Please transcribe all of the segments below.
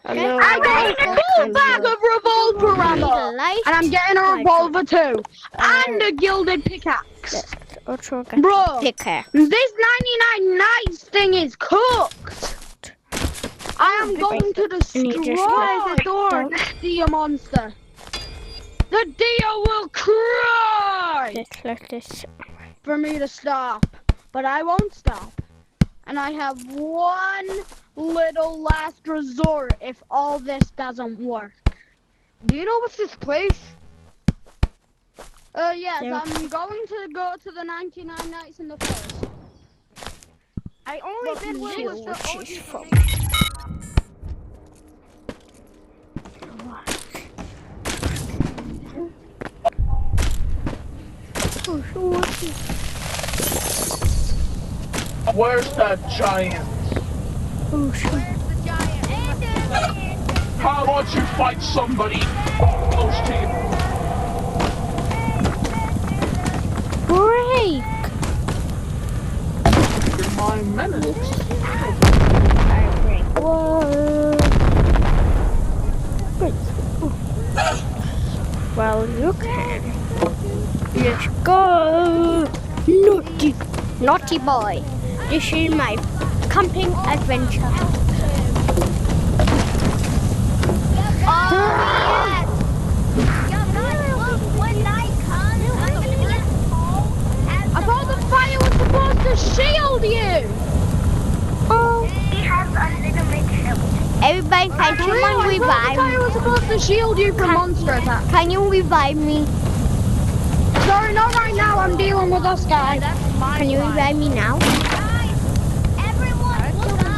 Hello. I'm getting a full bag of revolver ammo. And I'm getting a revolver too. And a gilded pickaxe. Bro, Pickaxe. this 99 nights thing is cooked. I am going to destroy the door next to your monster. The deer will cry Let's let this. for me to stop. But I won't stop. And I have one little last resort if all this doesn't work. Do you know what's this place? Yes, Yeah. I'm going to go to the 99 nights in the forest. I only But did when it was you the choose OG from. Where's that giant? Where's the giant? How about you fight somebody close to you? Break. You're my menace. Whoa. Well, you can. Let's go. Naughty, naughty boy. This is my camping adventure. I thought the fire was supposed to shield you! Everybody, can someone I thought the revive fire me? was supposed to shield you from monster attacks. Can you revive me? Sorry, not right now, I'm dealing with this guy. Can you revive me now?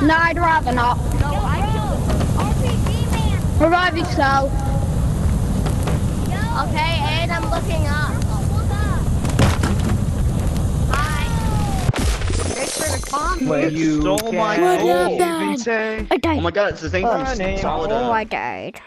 No, I'd rather not. Revive yourself. Okay, and I'm looking up. Thanks for the con. When you stole my can gold. even say, I died. Oh my god, it's the same Funny. thing. Solid. Oh, I died.